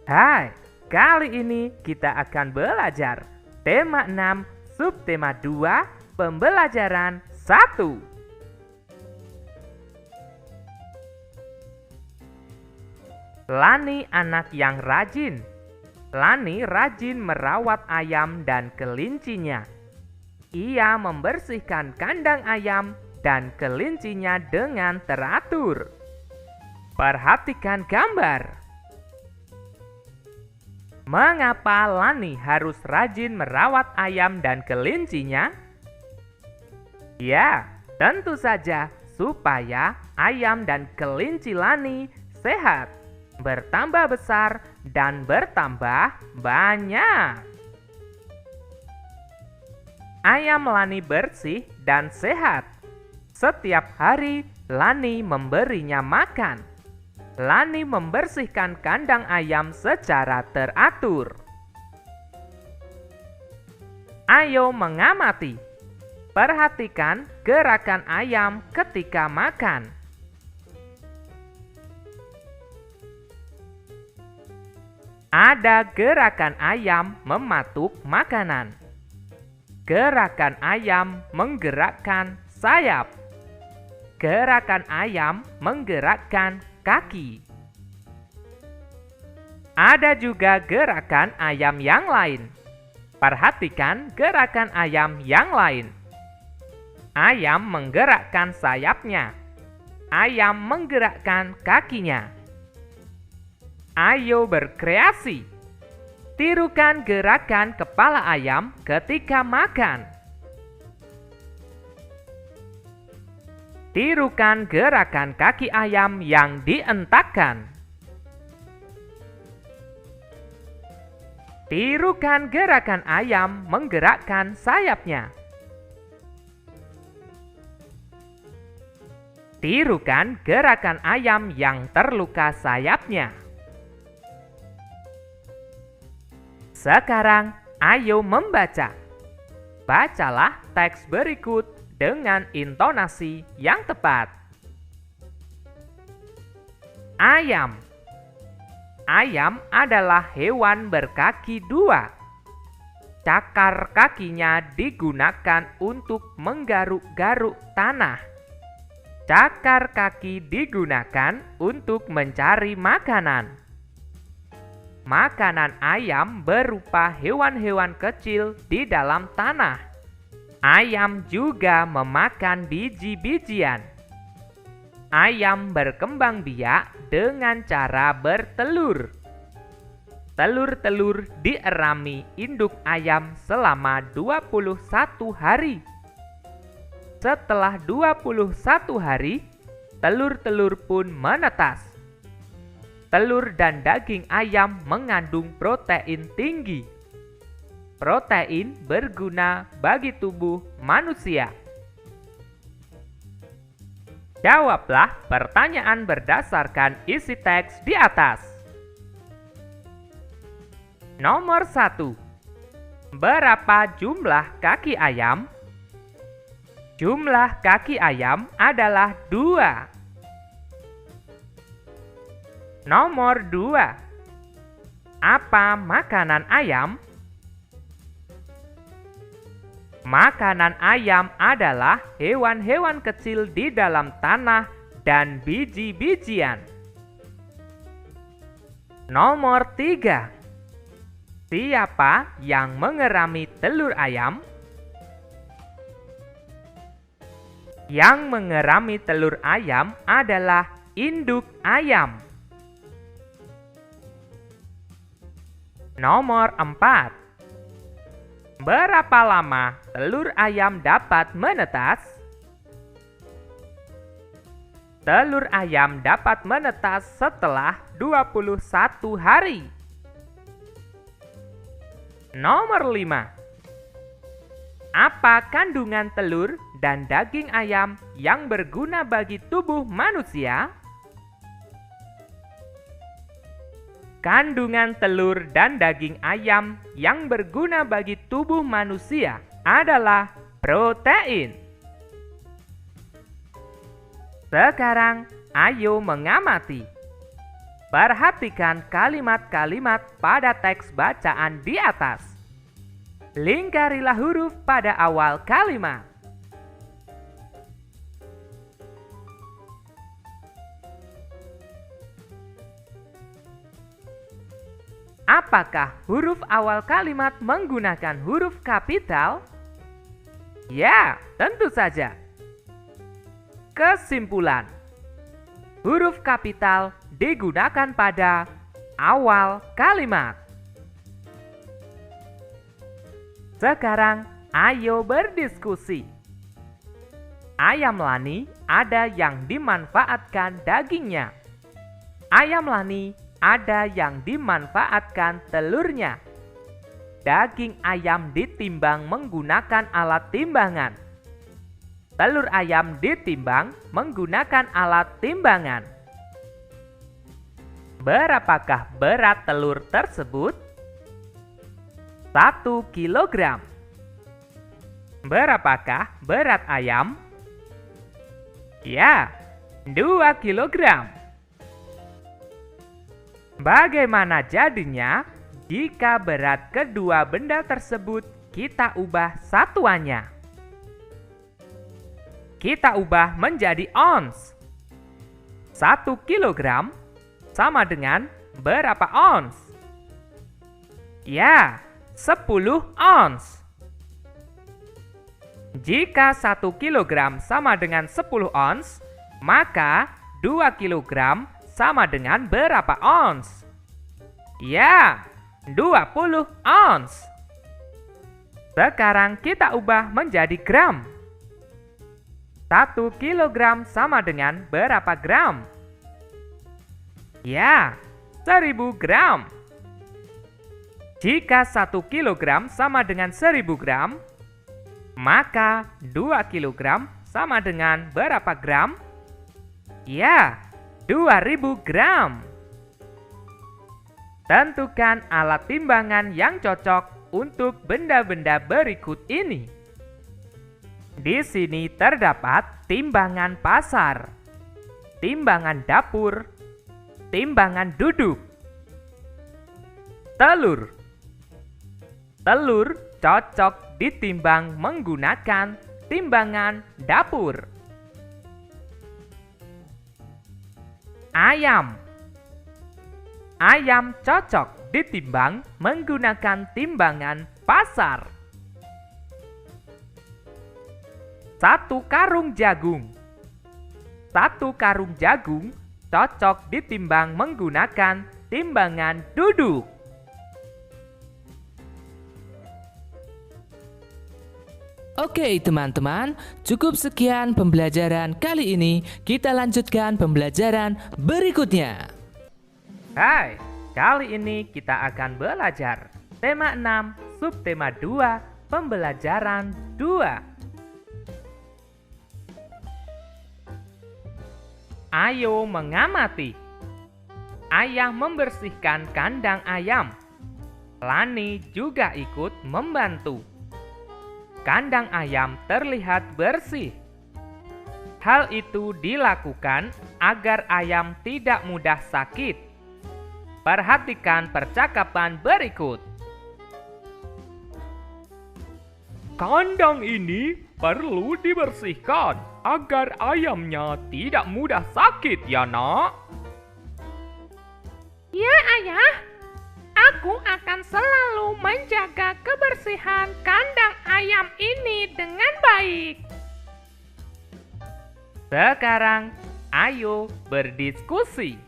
Hai, kali ini kita akan belajar tema 6, subtema 2, pembelajaran 1. Lani anak yang rajin. Lani rajin merawat ayam dan kelincinya. Ia membersihkan kandang ayam dan kelincinya dengan teratur. Perhatikan gambar. Mengapa Lani harus rajin merawat ayam dan kelincinya? Ya, tentu saja supaya ayam dan kelinci Lani sehat, bertambah besar, dan bertambah banyak. Ayam Lani bersih dan sehat. Setiap hari Lani memberinya makan. Lani membersihkan kandang ayam secara teratur. Ayo mengamati. Perhatikan gerakan ayam ketika makan. Ada gerakan ayam mematuk makanan. Gerakan ayam menggerakkan sayap. Gerakan ayam menggerakkan kaki. Ada juga gerakan ayam yang lain. Perhatikan gerakan ayam yang lain. Ayam menggerakkan sayapnya. Ayam menggerakkan kakinya. Ayo berkreasi. Tirukan gerakan kepala ayam ketika makan. Tirukan gerakan kaki ayam yang dientakkan. Tirukan gerakan ayam menggerakkan sayapnya. Tirukan gerakan ayam yang terluka sayapnya. Sekarang, ayo membaca. Bacalah teks berikut dengan intonasi yang tepat. Ayam. Ayam adalah hewan berkaki dua. Cakar kakinya digunakan untuk menggaruk-garuk tanah. Cakar kaki digunakan untuk mencari makanan. Makanan ayam berupa hewan-hewan kecil di dalam tanah. Ayam juga memakan biji-bijian. Ayam berkembang biak dengan cara bertelur. Telur-telur dierami induk ayam selama 21 hari. Setelah 21 hari, telur-telur pun menetas. Telur dan daging ayam mengandung protein tinggi. Protein berguna bagi tubuh manusia. Jawablah pertanyaan berdasarkan isi teks di atas. Nomor 1. Berapa jumlah kaki ayam? Jumlah kaki ayam adalah 2. Nomor 2. Apa makanan ayam? Makanan ayam adalah hewan-hewan kecil di dalam tanah dan biji-bijian. Nomor 3. Siapa yang mengerami telur ayam? Yang mengerami telur ayam adalah induk ayam. Nomor 4. Berapa lama telur ayam dapat menetas? Telur ayam dapat menetas setelah 21 hari. Nomor 5. Apa kandungan telur dan daging ayam yang berguna bagi tubuh manusia? Kandungan telur dan daging ayam yang berguna bagi tubuh manusia adalah protein. Sekarang, ayo mengamati. Perhatikan kalimat-kalimat pada teks bacaan di atas. Lingkarilah huruf pada awal kalimat. Apakah huruf awal kalimat menggunakan huruf kapital? Ya, tentu saja. Kesimpulan: huruf kapital digunakan pada awal kalimat. Sekarang, ayo berdiskusi. Ayam Lani ada yang dimanfaatkan dagingnya. Ayam Lani ada yang dimanfaatkan telurnya. Daging ayam ditimbang menggunakan alat timbangan. Telur ayam ditimbang menggunakan alat timbangan. Berapakah berat telur tersebut? 1 kilogram. Berapakah berat ayam? Ya, 2 kilogram. Bagaimana jadinya jika berat kedua benda tersebut kita ubah satuannya? Kita ubah menjadi ons. 1 kilogram sama dengan berapa ons? Ya, 10 ons. Jika 1 kilogram sama dengan 10 ons, maka 2 kilogram sama dengan berapa ons? Ya, 20 ons. Sekarang kita ubah menjadi gram. 1 kilogram sama dengan berapa gram? Ya, 1000 gram. Jika 1 kilogram sama dengan 1000 gram, maka 2 kilogram sama dengan berapa gram? Ya, 2000 gram. Tentukan alat timbangan yang cocok untuk benda-benda berikut ini. Di sini terdapat timbangan pasar, timbangan dapur, timbangan duduk. Telur. Telur cocok ditimbang menggunakan timbangan dapur. Ayam. Ayam cocok ditimbang menggunakan timbangan pasar. 1 karung jagung. 1 karung jagung cocok ditimbang menggunakan timbangan duduk. Oke teman-teman, cukup sekian pembelajaran kali ini. Kita lanjutkan pembelajaran berikutnya. Hai, kali ini kita akan belajar tema 6, subtema 2, pembelajaran 2. Ayo mengamati. Ayah membersihkan kandang ayam. Lani juga ikut membantu. Kandang ayam terlihat bersih. Hal itu dilakukan agar ayam tidak mudah sakit. Perhatikan percakapan berikut. Kandang ini perlu dibersihkan agar ayamnya tidak mudah sakit, ya nak? Ya, Ayah. Aku akan selalu menjaga kebersihan kandang ayam ini dengan baik. Sekarang, ayo berdiskusi.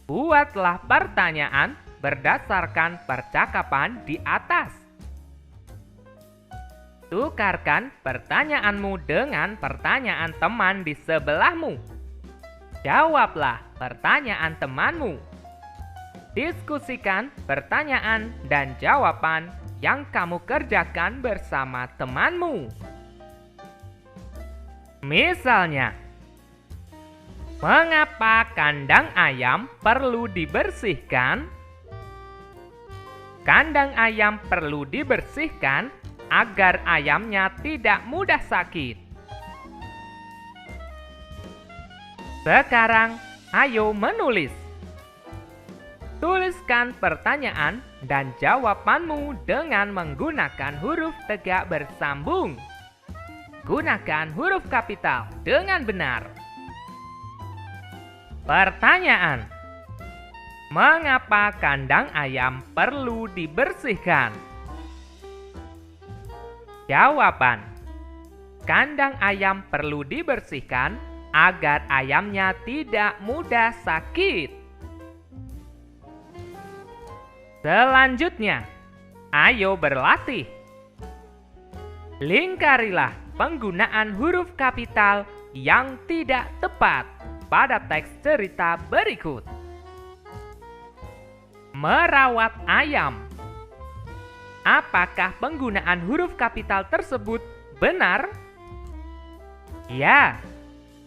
Buatlah pertanyaan berdasarkan percakapan di atas. Tukarkan pertanyaanmu dengan pertanyaan teman di sebelahmu. Jawablah pertanyaan temanmu. Diskusikan pertanyaan dan jawaban yang kamu kerjakan bersama temanmu. Misalnya, mengapa kandang ayam perlu dibersihkan? Kandang ayam perlu dibersihkan agar ayamnya tidak mudah sakit. Sekarang, ayo menulis. Tuliskan pertanyaan dan jawabanmu dengan menggunakan huruf tegak bersambung. Gunakan huruf kapital dengan benar. Pertanyaan: mengapa kandang ayam perlu dibersihkan? Jawaban: kandang ayam perlu dibersihkan agar ayamnya tidak mudah sakit. Selanjutnya, ayo berlatih. Lingkarilah penggunaan huruf kapital yang tidak tepat pada teks cerita berikut. Merawat ayam. Apakah penggunaan huruf kapital tersebut benar? Ya,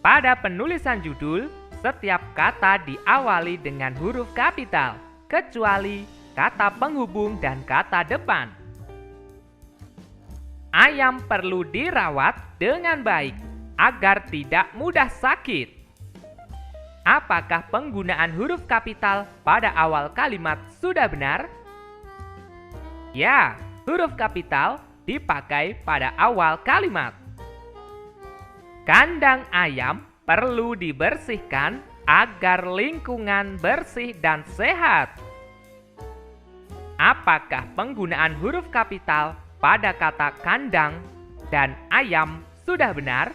pada penulisan judul, setiap kata diawali dengan huruf kapital, kecuali kata penghubung dan kata depan. Ayam perlu dirawat dengan baik agar tidak mudah sakit. Apakah penggunaan huruf kapital pada awal kalimat sudah benar? Ya, huruf kapital dipakai pada awal kalimat. Kandang ayam perlu dibersihkan agar lingkungan bersih dan sehat. Apakah penggunaan huruf kapital pada kata kandang dan ayam sudah benar?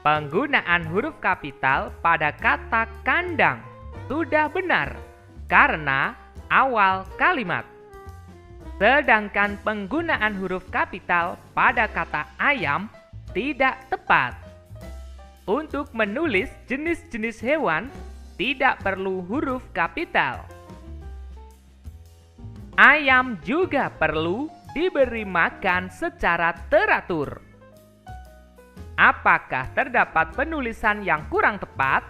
Penggunaan huruf kapital pada kata kandang sudah benar karena awal kalimat. Sedangkan penggunaan huruf kapital pada kata ayam tidak tepat. Untuk menulis jenis-jenis hewan tidak perlu huruf kapital. Ayam juga perlu diberi makan secara teratur. Apakah terdapat penulisan yang kurang tepat?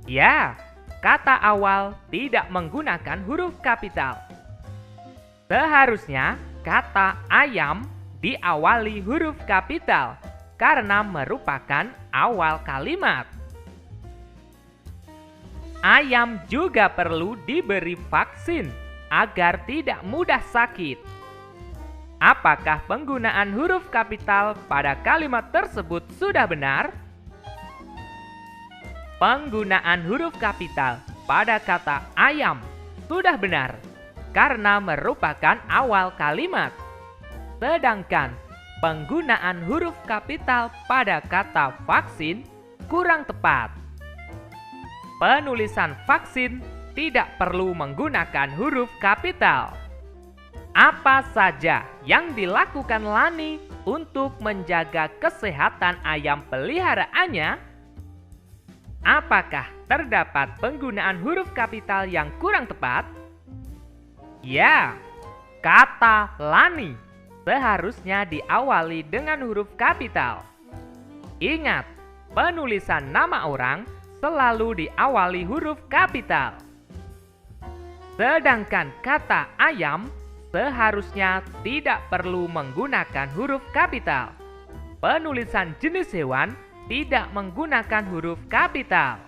Ya, kata awal tidak menggunakan huruf kapital. Seharusnya kata ayam diawali huruf kapital karena merupakan awal kalimat. Ayam juga perlu diberi vaksin agar tidak mudah sakit. Apakah penggunaan huruf kapital pada kalimat tersebut sudah benar? Penggunaan huruf kapital pada kata ayam sudah benar karena merupakan awal kalimat. Sedangkan penggunaan huruf kapital pada kata vaksin kurang tepat. Penulisan vaksin tidak perlu menggunakan huruf kapital. Apa saja yang dilakukan Lani untuk menjaga kesehatan ayam peliharaannya? Apakah terdapat penggunaan huruf kapital yang kurang tepat? Ya, kata Lani seharusnya diawali dengan huruf kapital. Ingat, penulisan nama orang selalu diawali huruf kapital. Sedangkan kata ayam seharusnya tidak perlu menggunakan huruf kapital. Penulisan jenis hewan tidak menggunakan huruf kapital.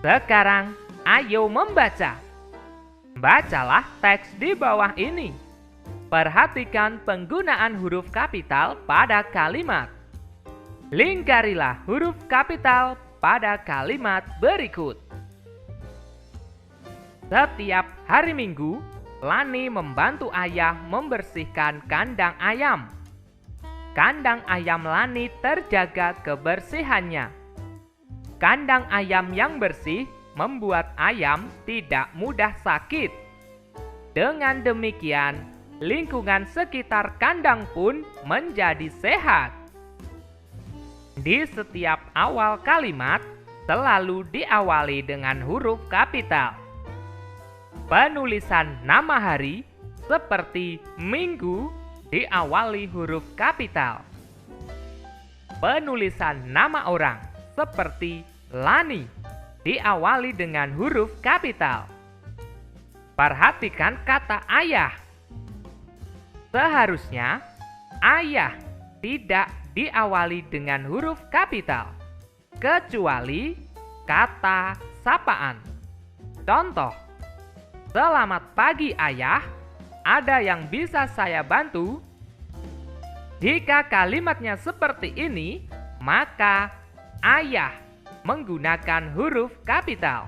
Sekarang, ayo membaca. Bacalah teks di bawah ini. Perhatikan penggunaan huruf kapital pada kalimat. Lingkarilah huruf kapital pada kalimat berikut. Setiap hari Minggu, Lani membantu ayah membersihkan kandang ayam. Kandang ayam Lani terjaga kebersihannya. Kandang ayam yang bersih membuat ayam tidak mudah sakit. Dengan demikian, lingkungan sekitar kandang pun menjadi sehat. Di setiap awal kalimat, selalu diawali dengan huruf kapital. Penulisan nama hari seperti minggu diawali huruf kapital. Penulisan nama orang seperti Lani diawali dengan huruf kapital. Perhatikan kata ayah. Seharusnya ayah tidak diawali dengan huruf kapital, kecuali kata sapaan. Contoh, "Selamat pagi ayah, ada yang bisa saya bantu?" Jika kalimatnya seperti ini, maka ayah menggunakan huruf kapital.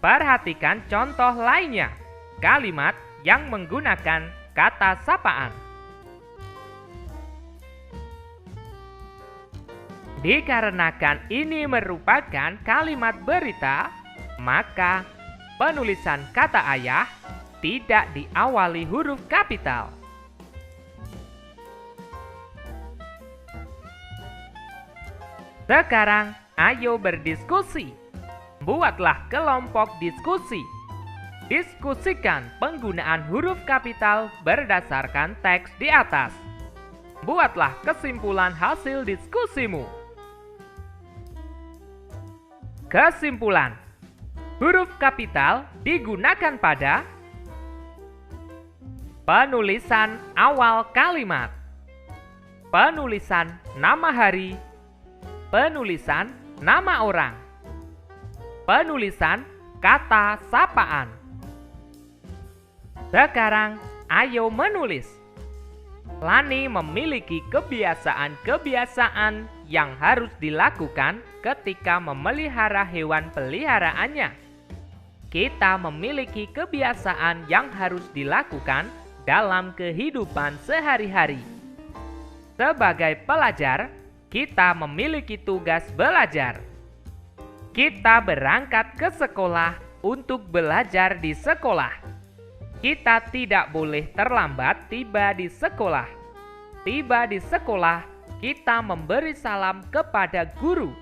Perhatikan contoh lainnya, kalimat yang menggunakan kata sapaan. Dikarenakan ini merupakan kalimat berita, maka penulisan kata ayah tidak diawali huruf kapital. Sekarang, ayo berdiskusi. Buatlah kelompok diskusi. Diskusikan penggunaan huruf kapital berdasarkan teks di atas. Buatlah kesimpulan hasil diskusimu. Kesimpulan: huruf kapital digunakan pada penulisan awal kalimat, penulisan nama hari, penulisan nama orang, penulisan kata sapaan. Sekarang, ayo menulis. Lani memiliki kebiasaan-kebiasaan yang harus dilakukan ketika memelihara hewan peliharaannya. Kita memiliki kebiasaan yang harus dilakukan dalam kehidupan sehari-hari. Sebagai pelajar, kita memiliki tugas belajar. Kita berangkat ke sekolah untuk belajar di sekolah. Kita tidak boleh terlambat tiba di sekolah. Tiba di sekolah, kita memberi salam kepada guru.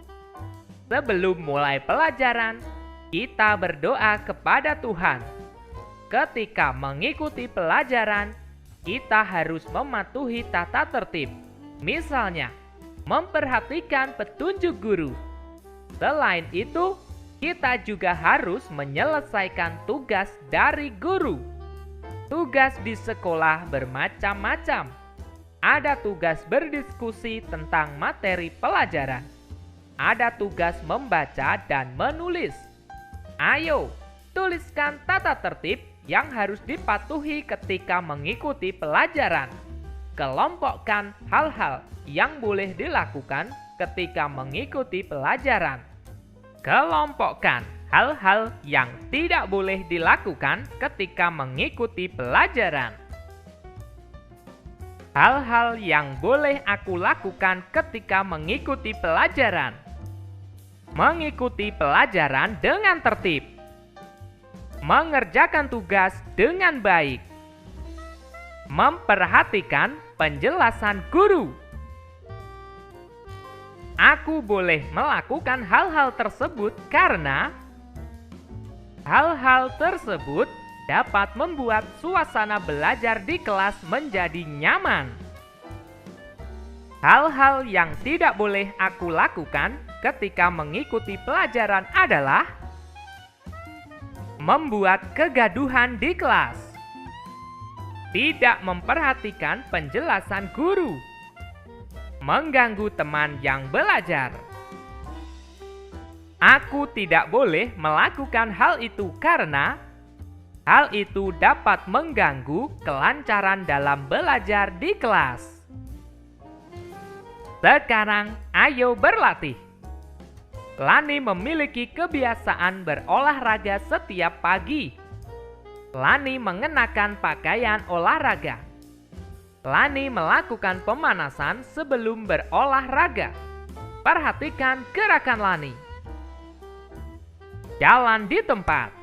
Sebelum mulai pelajaran, kita berdoa kepada Tuhan. Ketika mengikuti pelajaran, kita harus mematuhi tata tertib. Misalnya, memperhatikan petunjuk guru. Selain itu, kita juga harus menyelesaikan tugas dari guru. Tugas di sekolah bermacam-macam. Ada tugas berdiskusi tentang materi pelajaran. Ada tugas membaca dan menulis. Ayo, tuliskan tata tertib yang harus dipatuhi ketika mengikuti pelajaran. Kelompokkan hal-hal yang boleh dilakukan ketika mengikuti pelajaran. Kelompokkan hal-hal yang tidak boleh dilakukan ketika mengikuti pelajaran. Hal-hal yang boleh aku lakukan ketika mengikuti pelajaran. Mengikuti pelajaran dengan tertib. Mengerjakan tugas dengan baik. Memperhatikan penjelasan guru. Aku boleh melakukan hal-hal tersebut karena hal-hal tersebut dapat membuat suasana belajar di kelas menjadi nyaman. Hal-hal yang tidak boleh aku lakukan ketika mengikuti pelajaran adalah membuat kegaduhan di kelas, tidak memperhatikan penjelasan guru, mengganggu teman yang belajar. Aku tidak boleh melakukan hal itu karena hal itu dapat mengganggu kelancaran dalam belajar di kelas. Sekarang, ayo berlatih. Lani memiliki kebiasaan berolahraga setiap pagi. Lani mengenakan pakaian olahraga. Lani melakukan pemanasan sebelum berolahraga. Perhatikan gerakan Lani. Jalan di tempat.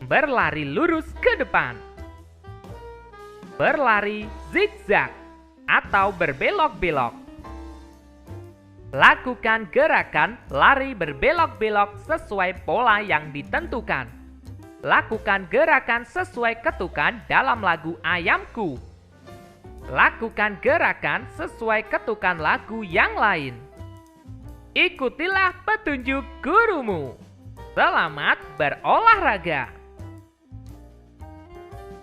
Berlari lurus ke depan. Berlari zigzag atau berbelok-belok. Lakukan gerakan lari berbelok-belok sesuai pola yang ditentukan. Lakukan gerakan sesuai ketukan dalam lagu Ayamku. Lakukan gerakan sesuai ketukan lagu yang lain. Ikutilah petunjuk gurumu. Selamat berolahraga.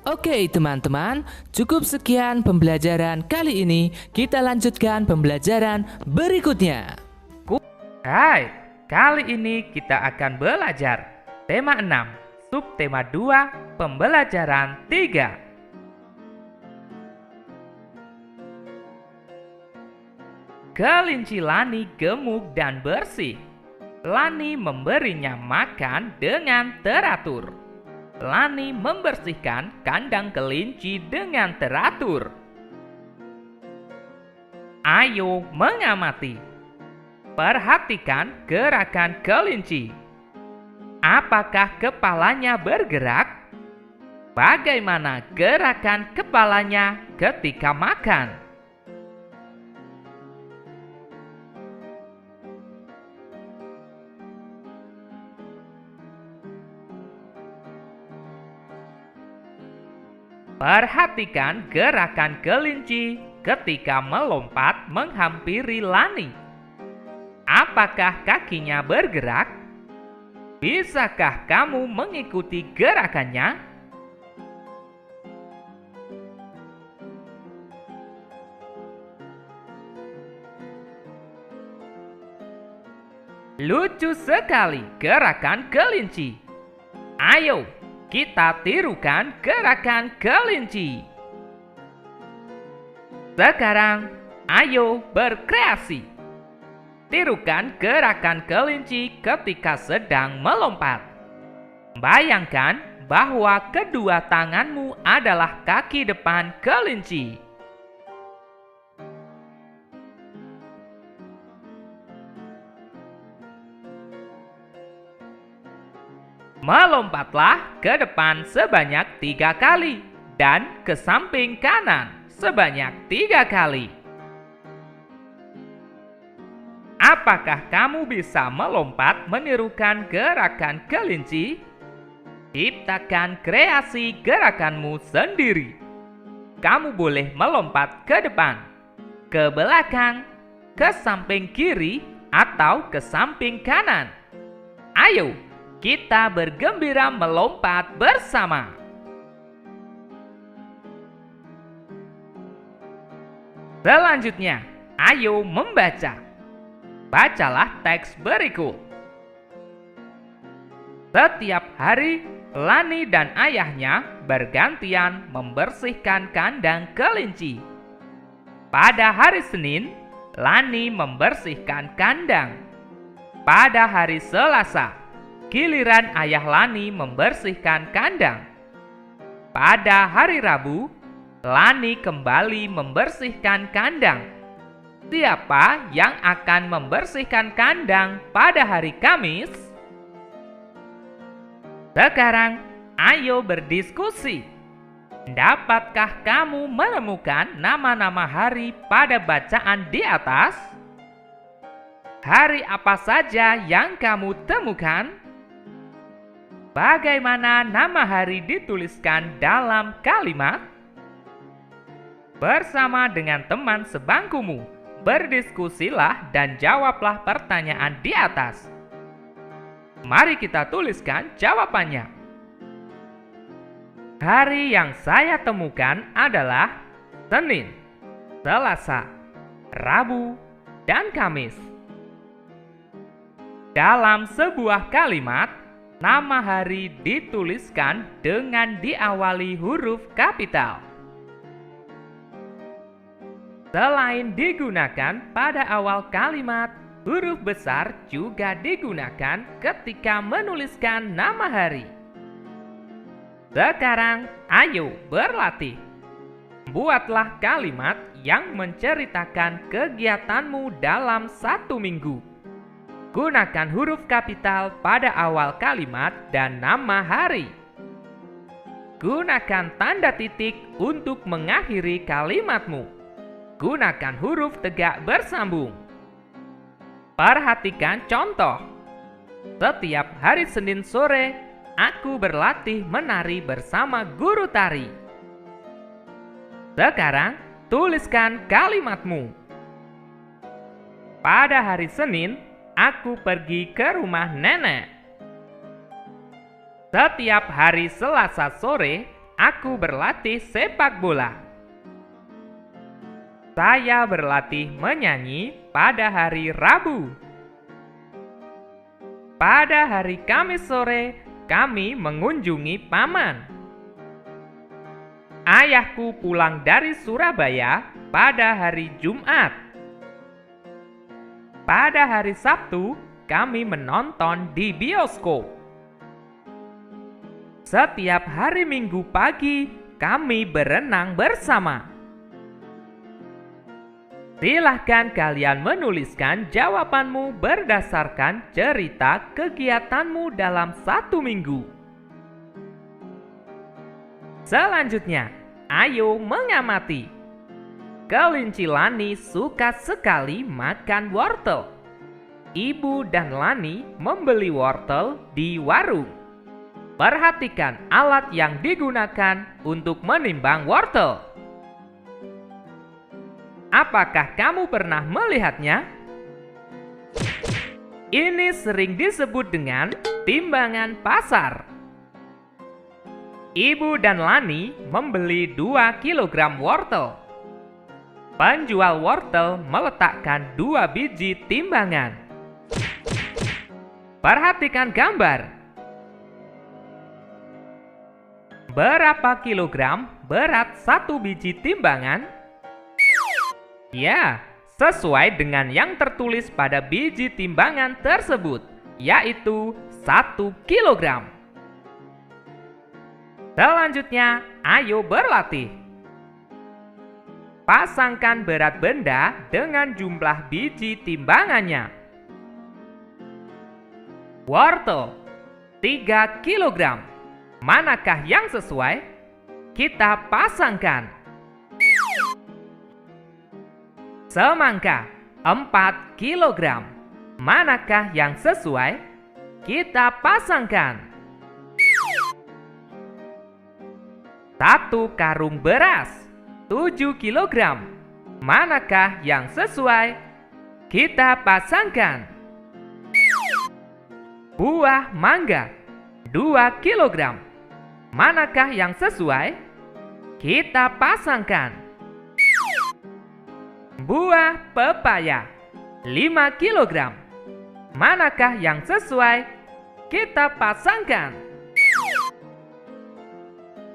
Oke teman-teman, cukup sekian pembelajaran kali ini. Kita lanjutkan pembelajaran berikutnya. Hai, Kali ini kita akan belajar tema 6, subtema 2, pembelajaran 3. Kelinci Lani gemuk dan bersih. Lani memberinya makan dengan teratur. Lani membersihkan kandang kelinci dengan teratur. Ayo mengamati. Perhatikan gerakan kelinci. Apakah kepalanya bergerak? Bagaimana gerakan kepalanya ketika makan? Perhatikan gerakan kelinci ketika melompat menghampiri Lani. Apakah kakinya bergerak? Bisakah kamu mengikuti gerakannya? Lucu sekali gerakan kelinci. Ayo, kita tirukan gerakan kelinci. Sekarang, ayo berkreasi. Tirukan gerakan kelinci ketika sedang melompat. Bayangkan bahwa kedua tanganmu adalah kaki depan kelinci. Melompatlah ke depan sebanyak 3 kali dan ke samping kanan sebanyak 3 kali. Apakah kamu bisa melompat menirukan gerakan kelinci? Ciptakan kreasi gerakanmu sendiri. Kamu boleh melompat ke depan, ke belakang, ke samping kiri, atau ke samping kanan. Ayo, kita bergembira melompat bersama. Selanjutnya, ayo membaca. Bacalah teks berikut. Setiap hari, Lani dan ayahnya bergantian membersihkan kandang kelinci. Pada hari Senin, Lani membersihkan kandang. Pada hari Selasa, giliran ayah Lani membersihkan kandang. Pada hari Rabu, Lani kembali membersihkan kandang. Siapa yang akan membersihkan kandang pada hari Kamis? Sekarang, ayo berdiskusi. Dapatkah kamu menemukan nama-nama hari pada bacaan di atas? Hari apa saja yang kamu temukan? Bagaimana nama hari dituliskan dalam kalimat? Bersama dengan teman sebangkumu, berdiskusilah dan jawablah pertanyaan di atas. Mari kita tuliskan jawabannya. Hari yang saya temukan adalah Senin, Selasa, Rabu, dan Kamis. Dalam sebuah kalimat, nama hari dituliskan dengan diawali huruf kapital. Selain digunakan pada awal kalimat, huruf besar juga digunakan ketika menuliskan nama hari. Sekarang, ayo berlatih. Buatlah kalimat yang menceritakan kegiatanmu dalam 1 minggu. Gunakan huruf kapital pada awal kalimat dan nama hari. Gunakan tanda titik untuk mengakhiri kalimatmu. Gunakan huruf tegak bersambung. Perhatikan contoh. Setiap hari Senin sore, aku berlatih menari bersama guru tari. Sekarang, tuliskan kalimatmu. Pada hari Senin, aku pergi ke rumah nenek. Setiap hari Selasa sore, aku berlatih sepak bola. Saya berlatih menyanyi pada hari Rabu. Pada hari Kamis sore, kami mengunjungi paman. Ayahku pulang dari Surabaya pada hari Jumat. Pada hari Sabtu, kami menonton di bioskop. Setiap hari Minggu pagi, kami berenang bersama. Silahkan kalian menuliskan jawabanmu berdasarkan cerita kegiatanmu dalam 1 minggu. Selanjutnya, ayo mengamati. Kelinci Lani suka sekali makan wortel. Ibu dan Lani membeli wortel di warung. Perhatikan alat yang digunakan untuk menimbang wortel. Apakah kamu pernah melihatnya? Ini sering disebut dengan timbangan pasar. Ibu dan Lani membeli 2 kg wortel. Penjual wortel meletakkan 2 biji timbangan. Perhatikan gambar. Berapa kilogram berat 1 biji timbangan? Ya, sesuai dengan yang tertulis pada biji timbangan tersebut, yaitu 1 kilogram. Selanjutnya, ayo berlatih. Pasangkan berat benda dengan jumlah biji timbangannya. Wortel 3 kilogram. Manakah yang sesuai? Kita pasangkan. Semangka 4 kilogram. Manakah yang sesuai? Kita pasangkan. 1 karung beras 7 kilogram. Manakah yang sesuai? Kita pasangkan. Buah mangga 2 kilogram. Manakah yang sesuai? Kita pasangkan. Buah pepaya 5 kilogram. Manakah yang sesuai? Kita pasangkan.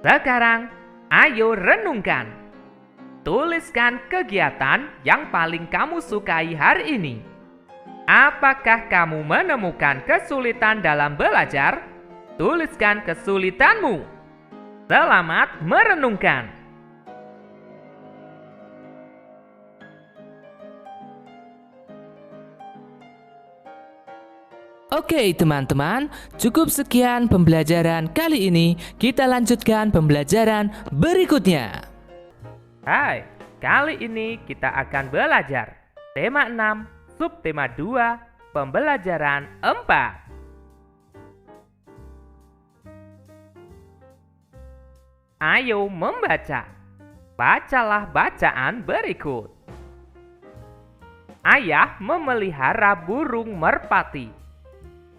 Sekarang, ayo renungkan. Tuliskan kegiatan yang paling kamu sukai hari ini. Apakah kamu menemukan kesulitan dalam belajar? Tuliskan kesulitanmu. Selamat merenungkan. Oke teman-teman, cukup sekian pembelajaran kali ini. Kita lanjutkan pembelajaran berikutnya. Hai, kali ini kita akan belajar tema 6, subtema 2, pembelajaran 4. Ayo membaca. Bacalah bacaan berikut. Ayah memelihara burung merpati.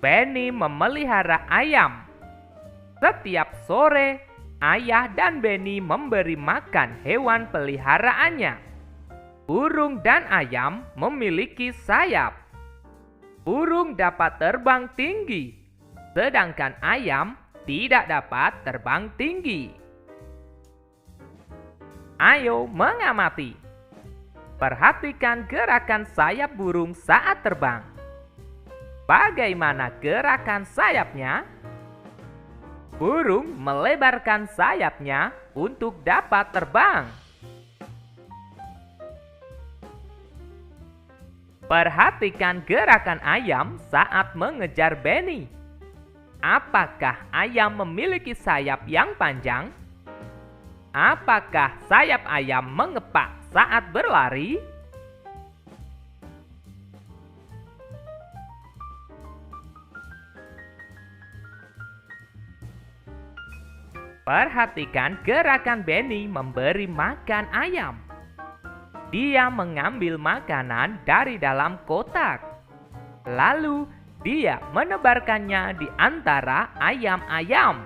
Benny memelihara ayam. Setiap sore, ayah dan Benny memberi makan hewan peliharaannya. Burung dan ayam memiliki sayap. Burung dapat terbang tinggi, sedangkan ayam tidak dapat terbang tinggi. Ayo mengamati. Perhatikan gerakan sayap burung saat terbang. Bagaimana gerakan sayapnya? Burung melebarkan sayapnya untuk dapat terbang. Perhatikan gerakan ayam saat mengejar Benny. Apakah ayam memiliki sayap yang panjang? Apakah sayap ayam mengepak saat berlari? Perhatikan gerakan Benny memberi makan ayam. Dia mengambil makanan dari dalam kotak. Lalu dia menebarkannya di antara ayam-ayam.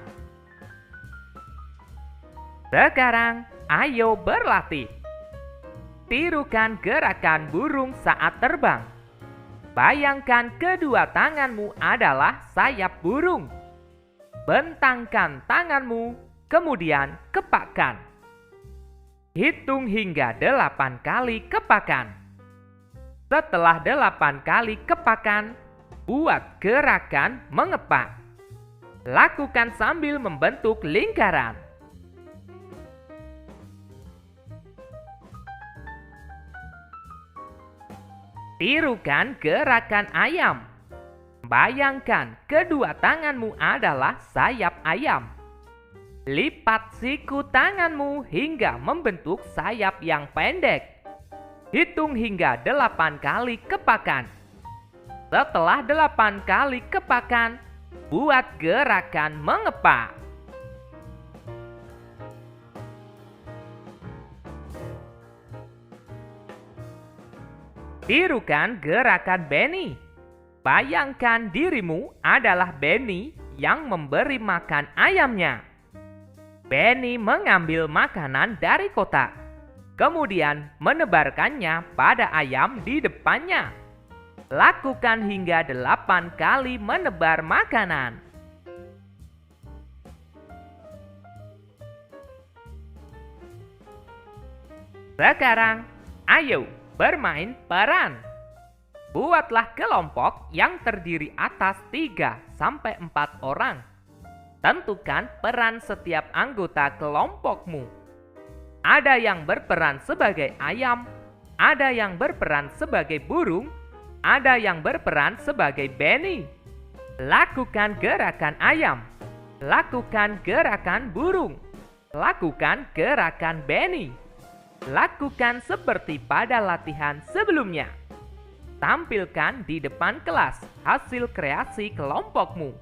Sekarang ayo berlatih. Tirukan gerakan burung saat terbang. Bayangkan kedua tanganmu adalah sayap burung. Bentangkan tanganmu, kemudian kepakkan. Hitung hingga 8 kali kepakan. Setelah 8 kali kepakan, buat gerakan mengepak. Lakukan sambil membentuk lingkaran. Tirukan gerakan ayam. Bayangkan kedua tanganmu adalah sayap ayam. Lipat siku tanganmu hingga membentuk sayap yang pendek. Hitung hingga 8 kali kepakan. Setelah 8 kali kepakan, buat gerakan mengepak. Tirukan gerakan Benny. Bayangkan dirimu adalah Benny yang memberi makan ayamnya. Benny mengambil makanan dari kotak, kemudian menebarkannya pada ayam di depannya. Lakukan hingga 8 kali menebar makanan. Sekarang, ayo bermain peran. Buatlah kelompok yang terdiri atas 3-4 orang. Tentukan peran setiap anggota kelompokmu. Ada yang berperan sebagai ayam, ada yang berperan sebagai burung, ada yang berperan sebagai Benny. Lakukan gerakan ayam, lakukan gerakan burung, lakukan gerakan Benny. Lakukan seperti pada latihan sebelumnya. Tampilkan di depan kelas hasil kreasi kelompokmu.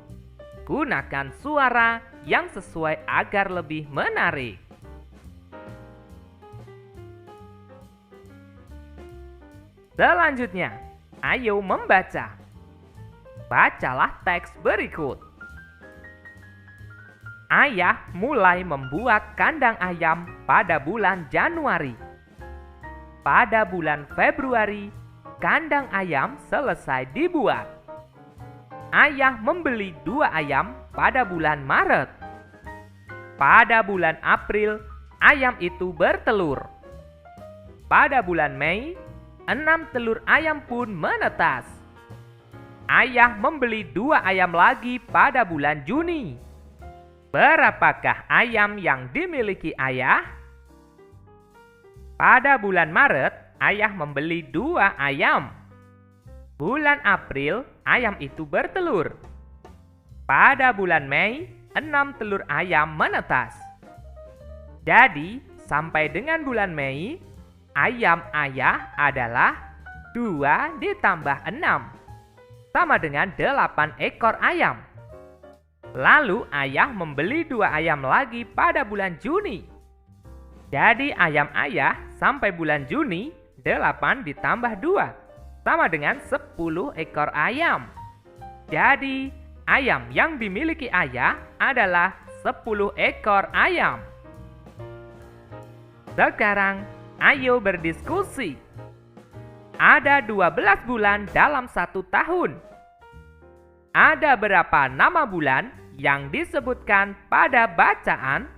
Gunakan suara yang sesuai agar lebih menarik. Selanjutnya, ayo membaca. Bacalah teks berikut. Ayah mulai membuat kandang ayam pada bulan Januari. Pada bulan Februari, kandang ayam selesai dibuat. Ayah membeli 2 ayam pada bulan Maret. Pada bulan April, ayam itu bertelur. Pada bulan Mei, 6 telur ayam pun menetas. Ayah membeli 2 ayam lagi pada bulan Juni. Berapakah ayam yang dimiliki ayah? Pada bulan Maret, ayah membeli 2 ayam. Bulan April, ayam itu bertelur. Pada bulan Mei, 6 telur ayam menetas. Jadi, sampai dengan bulan Mei, ayam ayah adalah 2 ditambah 6. Sama dengan 8 ekor ayam. Lalu ayah membeli 2 ayam lagi pada bulan Juni. Jadi ayam ayah sampai bulan Juni 8 ditambah 2 sama dengan 10 ekor ayam. Jadi ayam yang dimiliki ayah adalah 10 ekor ayam. Sekarang ayo berdiskusi. Ada 12 bulan dalam 1 tahun. Ada berapa nama bulan yang disebutkan pada bacaan?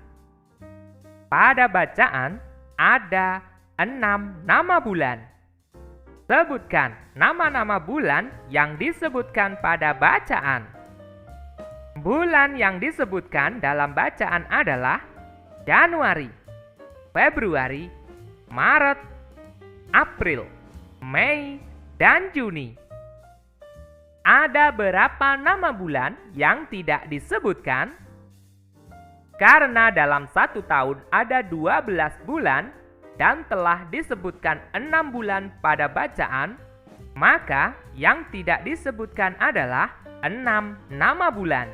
Pada bacaan ada 6 nama bulan. Sebutkan nama-nama bulan yang disebutkan pada bacaan. Bulan yang disebutkan dalam bacaan adalah Januari, Februari, Maret, April, Mei, dan Juni. Ada berapa nama bulan yang tidak disebutkan? Karena dalam 1 tahun ada 12 bulan dan telah disebutkan 6 bulan pada bacaan, maka yang tidak disebutkan adalah 6 nama bulan.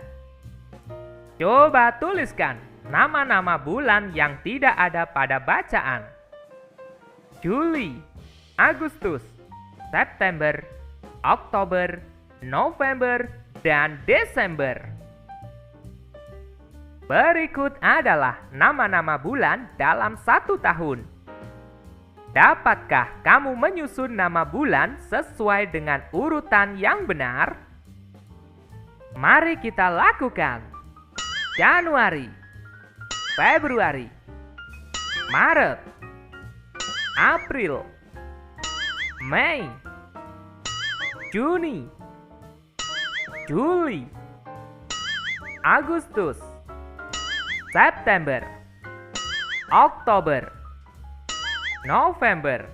Coba tuliskan nama-nama bulan yang tidak ada pada bacaan. Juli, Agustus, September, Oktober, November, dan Desember. Berikut adalah nama-nama bulan dalam 1 tahun. Dapatkah kamu menyusun nama bulan sesuai dengan urutan yang benar? Mari kita lakukan. Januari, Februari, Maret, April, Mei, Juni, Juli, Agustus, September, Oktober, November,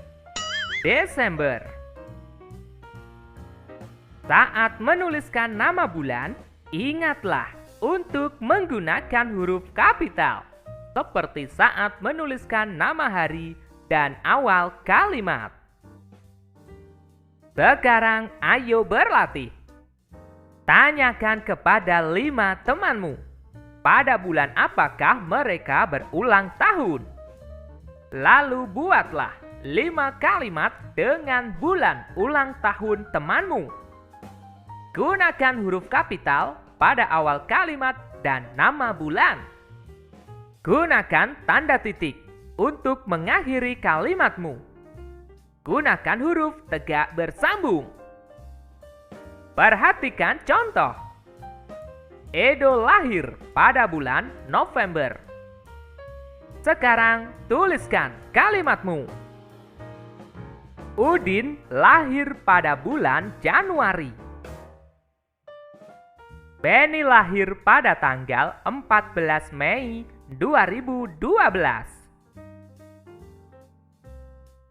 Desember. Saat menuliskan nama bulan, ingatlah untuk menggunakan huruf kapital, seperti saat menuliskan nama hari dan awal kalimat. Sekarang ayo berlatih. Tanyakan kepada 5 temanmu, pada bulan apakah mereka berulang tahun? Lalu buatlah 5 kalimat dengan bulan ulang tahun temanmu. Gunakan huruf kapital pada awal kalimat dan nama bulan. Gunakan tanda titik untuk mengakhiri kalimatmu. Gunakan huruf tegak bersambung. Perhatikan contoh. Edo lahir pada bulan November. Sekarang tuliskan kalimatmu. Udin lahir pada bulan Januari. Benny lahir pada tanggal 14 Mei 2012.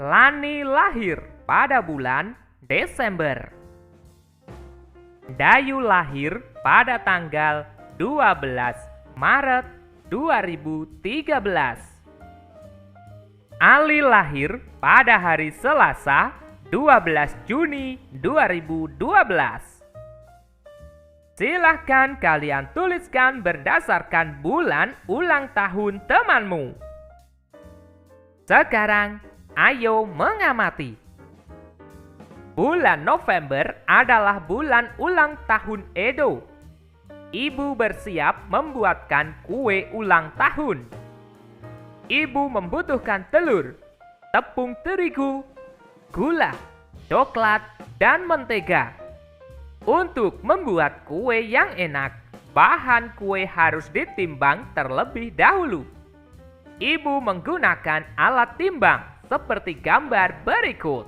Lani lahir pada bulan Desember. Dayu lahir pada tanggal 12 Maret 2013. Ali lahir pada hari Selasa 12 Juni 2012. Silahkan kalian tuliskan berdasarkan bulan ulang tahun temanmu. Sekarang, ayo mengamati. Bulan November adalah bulan ulang tahun Edo. Ibu bersiap membuatkan kue ulang tahun. Ibu membutuhkan telur, tepung terigu, gula, coklat, dan mentega. Untuk membuat kue yang enak, bahan kue harus ditimbang terlebih dahulu. Ibu menggunakan alat timbang seperti gambar berikut.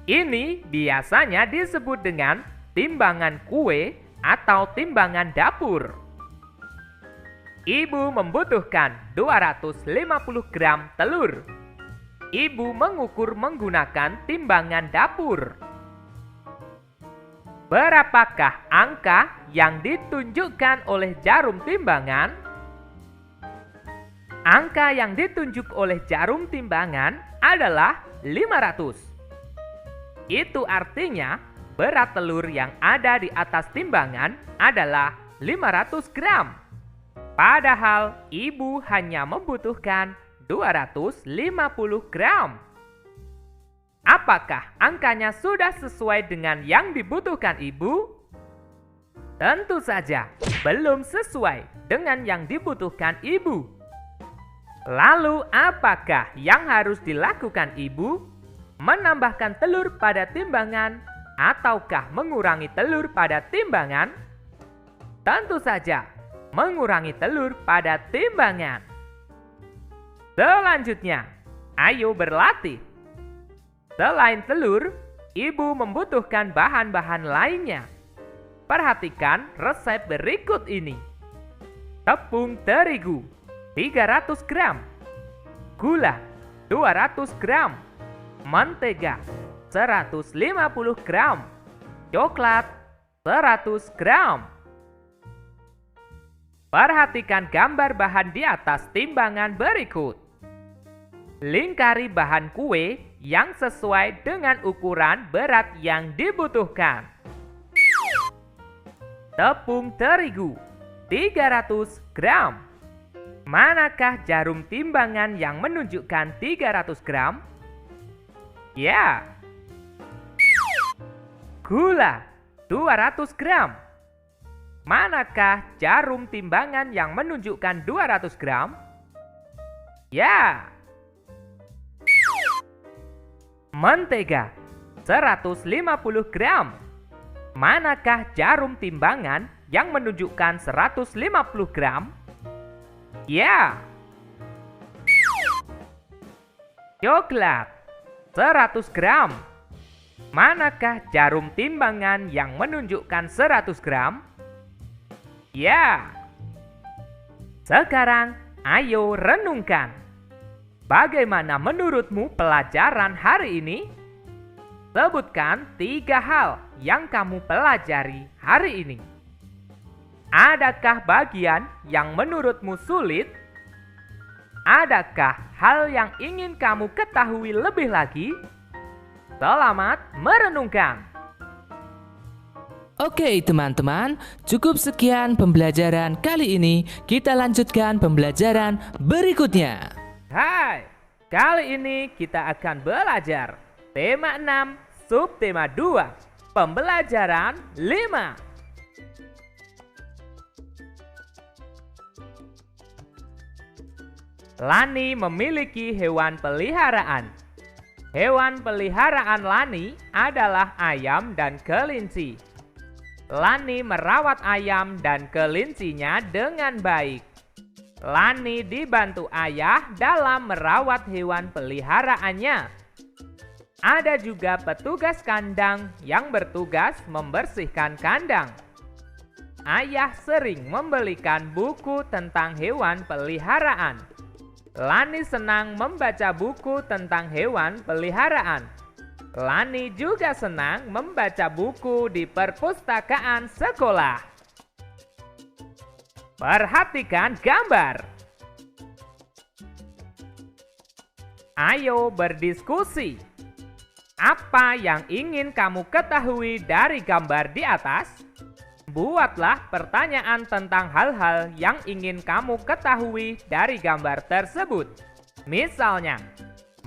Ini biasanya disebut dengan timbangan kue atau timbangan dapur. Ibu membutuhkan 250 gram telur. Ibu mengukur menggunakan timbangan dapur. Berapakah angka yang ditunjukkan oleh jarum timbangan? Angka yang ditunjuk oleh jarum timbangan adalah 500. Itu artinya berat telur yang ada di atas timbangan adalah 500 gram. Padahal ibu hanya membutuhkan 250 gram. Apakah angkanya sudah sesuai dengan yang dibutuhkan ibu? Tentu saja belum sesuai dengan yang dibutuhkan ibu. Lalu apakah yang harus dilakukan ibu? Menambahkan telur pada timbangan ataukah mengurangi telur pada timbangan? Tentu saja mengurangi telur pada timbangan. Selanjutnya, ayo berlatih. Selain telur, ibu membutuhkan bahan-bahan lainnya. Perhatikan resep berikut ini. Tepung terigu 300 gram, gula 200 gram, mentega 150 gram, coklat 100 gram. Perhatikan gambar bahan di atas timbangan berikut. Lingkari bahan kue yang sesuai dengan ukuran berat yang dibutuhkan. Tepung terigu 300 gram. Manakah jarum timbangan yang menunjukkan 300 gram? Ya. Gula 200 gram. Manakah jarum timbangan yang menunjukkan 200 gram? Ya. Mentega 150 gram. Manakah jarum timbangan yang menunjukkan 150 gram? Ya. Coklat 100 gram. Manakah jarum timbangan yang menunjukkan 100 gram? Ya. Sekarang, ayo renungkan. Bagaimana menurutmu pelajaran hari ini? Sebutkan 3 hal yang kamu pelajari hari ini. Adakah bagian yang menurutmu sulit? Adakah hal yang ingin kamu ketahui lebih lagi? Selamat merenungkan. Oke teman-teman, cukup sekian pembelajaran kali ini. Kita lanjutkan pembelajaran berikutnya. Hai, kali ini kita akan belajar tema 6, subtema 2, pembelajaran 5. Lani memiliki hewan peliharaan. Hewan peliharaan Lani adalah ayam dan kelinci. Lani merawat ayam dan kelincinya dengan baik. Lani dibantu ayah dalam merawat hewan peliharaannya. Ada juga petugas kandang yang bertugas membersihkan kandang. Ayah sering membelikan buku tentang hewan peliharaan. Lani senang membaca buku tentang hewan peliharaan. Lani juga senang membaca buku di perpustakaan sekolah. Perhatikan gambar. Ayo berdiskusi. Apa yang ingin kamu ketahui dari gambar di atas? Buatlah pertanyaan tentang hal-hal yang ingin kamu ketahui dari gambar tersebut. Misalnya,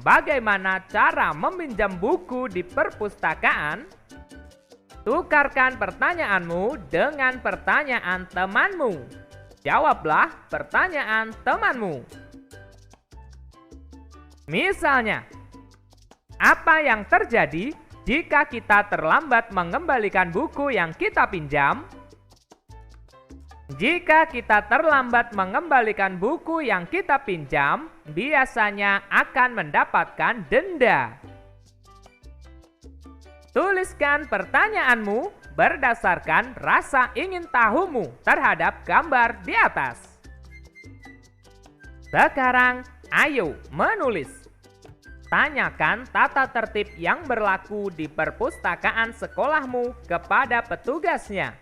bagaimana cara meminjam buku di perpustakaan? Tukarkan pertanyaanmu dengan pertanyaan temanmu. Jawablah pertanyaan temanmu. Misalnya, apa yang terjadi jika kita terlambat mengembalikan buku yang kita pinjam? Jika kita terlambat mengembalikan buku yang kita pinjam, biasanya akan mendapatkan denda. Tuliskan pertanyaanmu berdasarkan rasa ingin tahumu terhadap gambar di atas. Sekarang, ayo menulis. Tanyakan tata tertib yang berlaku di perpustakaan sekolahmu kepada petugasnya.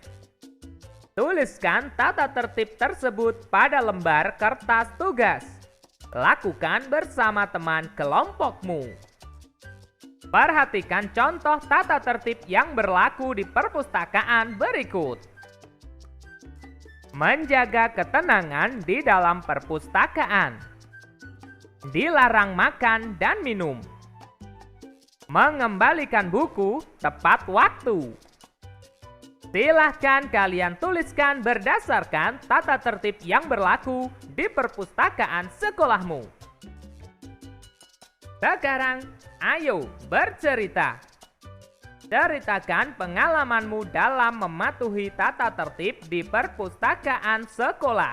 Tuliskan tata tertib tersebut pada lembar kertas tugas. Lakukan bersama teman kelompokmu. Perhatikan contoh tata tertib yang berlaku di perpustakaan berikut. Menjaga ketenangan di dalam perpustakaan. Dilarang makan dan minum. Mengembalikan buku tepat waktu. Silahkan kalian tuliskan berdasarkan tata tertib yang berlaku di perpustakaan sekolahmu. Sekarang, ayo bercerita. Ceritakan pengalamanmu dalam mematuhi tata tertib di perpustakaan sekolah.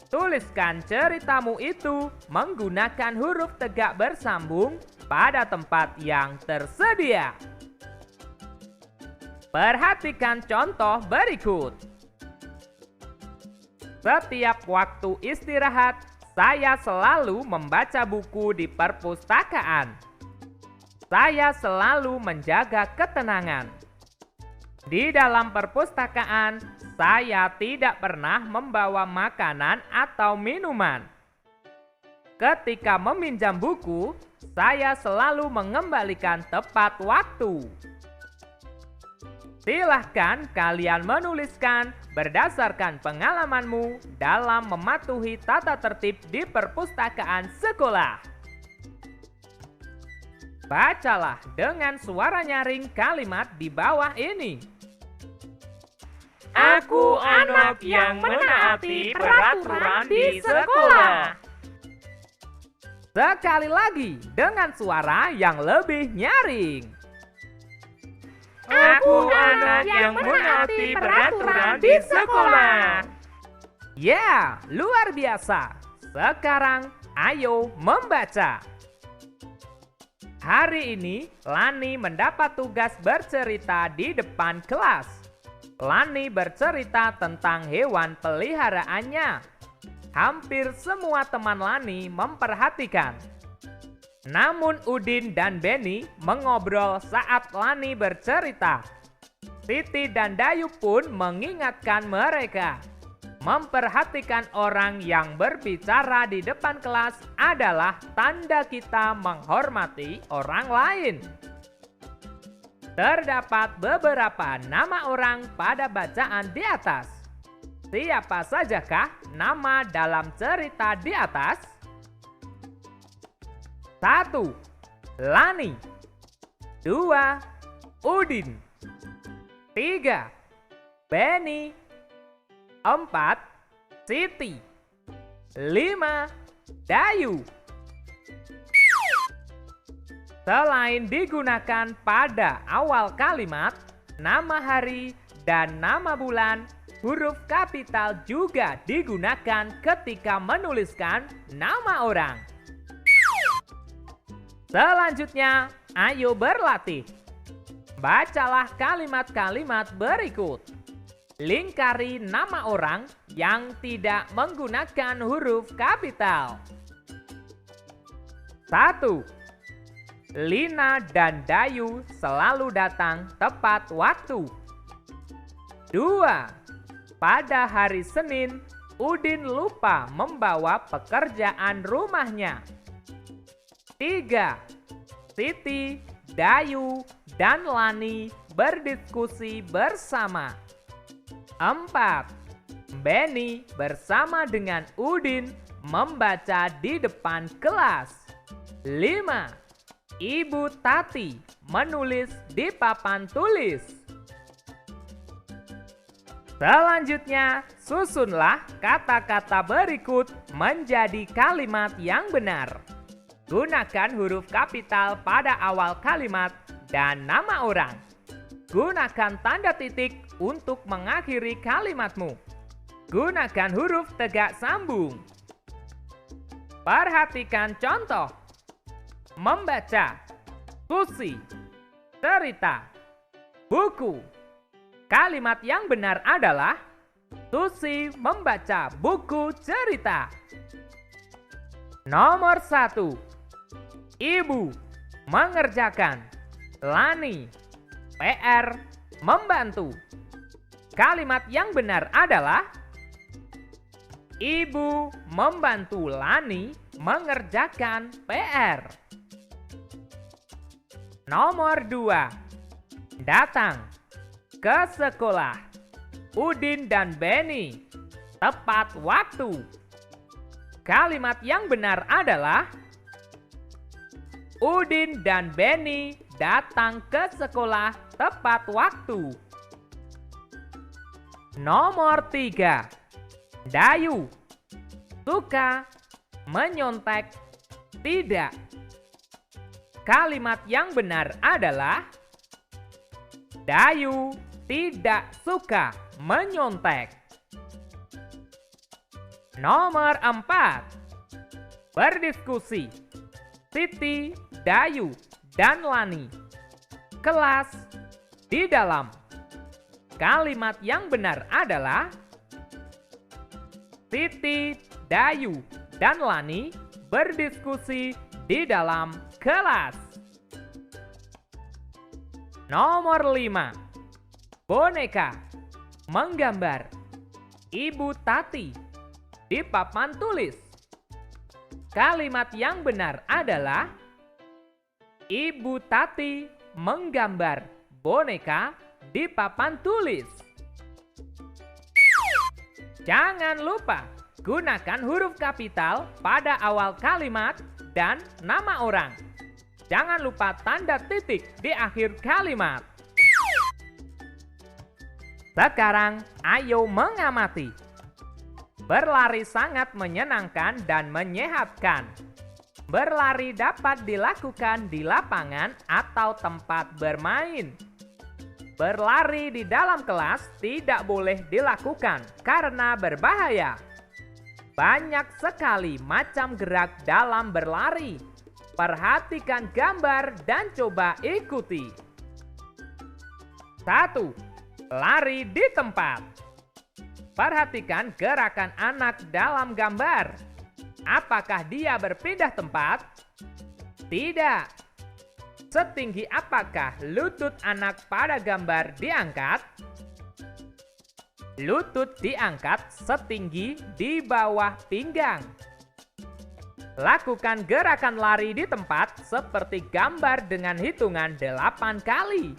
Tuliskan ceritamu itu menggunakan huruf tegak bersambung pada tempat yang tersedia. Perhatikan contoh berikut. Setiap waktu istirahat, saya selalu membaca buku di perpustakaan. Saya selalu menjaga ketenangan. Di dalam perpustakaan, saya tidak pernah membawa makanan atau minuman. Ketika meminjam buku, saya selalu mengembalikan tepat waktu. Silahkan kalian menuliskan berdasarkan pengalamanmu dalam mematuhi tata tertib di perpustakaan sekolah. Bacalah dengan suara nyaring kalimat di bawah ini. Aku anak yang menaati peraturan di sekolah. Sekali lagi dengan suara yang lebih nyaring. Aku anak yang menaati peraturan di sekolah. Ya, luar biasa. Sekarang ayo membaca. Hari ini Lani mendapat tugas bercerita di depan kelas. Lani bercerita tentang hewan peliharaannya. Hampir semua teman Lani memperhatikan. Namun Udin dan Benny mengobrol saat Lani bercerita. Siti dan Dayu pun mengingatkan mereka. Memperhatikan orang yang berbicara di depan kelas adalah tanda kita menghormati orang lain. Terdapat beberapa nama orang pada bacaan di atas. Siapa sajakah nama dalam cerita di atas? 1. Lani. 2. Udin. 3. Benny. 4. Siti. 5. Dayu. Selain digunakan pada awal kalimat, nama hari dan nama bulan, huruf kapital juga digunakan ketika menuliskan nama orang. Selanjutnya, ayo berlatih. Bacalah kalimat-kalimat berikut. Lingkari nama orang yang tidak menggunakan huruf kapital. 1. Lina dan Dayu selalu datang tepat waktu. 2. Pada hari Senin, Udin lupa membawa pekerjaan rumahnya. 3. Siti, Dayu, dan Lani berdiskusi bersama. 4. Benny bersama dengan Udin membaca di depan kelas. 5. Ibu Tati menulis di papan tulis. Selanjutnya, susunlah kata-kata berikut menjadi kalimat yang benar. Gunakan huruf kapital pada awal kalimat dan nama orang. Gunakan tanda titik untuk mengakhiri kalimatmu. Gunakan huruf tegak sambung. Perhatikan contoh. Membaca, puisi, cerita, buku. Kalimat yang benar adalah Susi membaca buku cerita. Nomor 1. Ibu mengerjakan. Lani PR membantu. Kalimat yang benar adalah Ibu membantu Lani mengerjakan PR. Nomor 2. Datang ke sekolah. Udin dan Benny tepat waktu. Kalimat yang benar adalah Udin dan Benny datang ke sekolah tepat waktu. Nomor 3. Dayu suka menyontek tidak. Kalimat yang benar adalah Dayu tidak suka menyontek. Nomor 4. Berdiskusi. Siti, Dayu, dan Lani. Kelas di dalam. Kalimat yang benar adalah Siti, Dayu, dan Lani berdiskusi di dalam kelas. Nomor 5. Boneka menggambar. Ibu Tati di papan tulis. Kalimat yang benar adalah Ibu Tati menggambar boneka di papan tulis. Jangan lupa gunakan huruf kapital pada awal kalimat dan nama orang. Jangan lupa tanda titik di akhir kalimat. Sekarang ayo mengamati. Berlari sangat menyenangkan dan menyehatkan. Berlari dapat dilakukan di lapangan atau tempat bermain. Berlari di dalam kelas tidak boleh dilakukan karena berbahaya. Banyak sekali macam gerak dalam berlari. Perhatikan gambar dan coba ikuti. 1. Lari di tempat. Perhatikan gerakan anak dalam gambar. Apakah dia berpindah tempat? Tidak. Setinggi apakah lutut anak pada gambar diangkat? Lutut diangkat setinggi di bawah pinggang. Lakukan gerakan lari di tempat seperti gambar dengan hitungan 8 kali.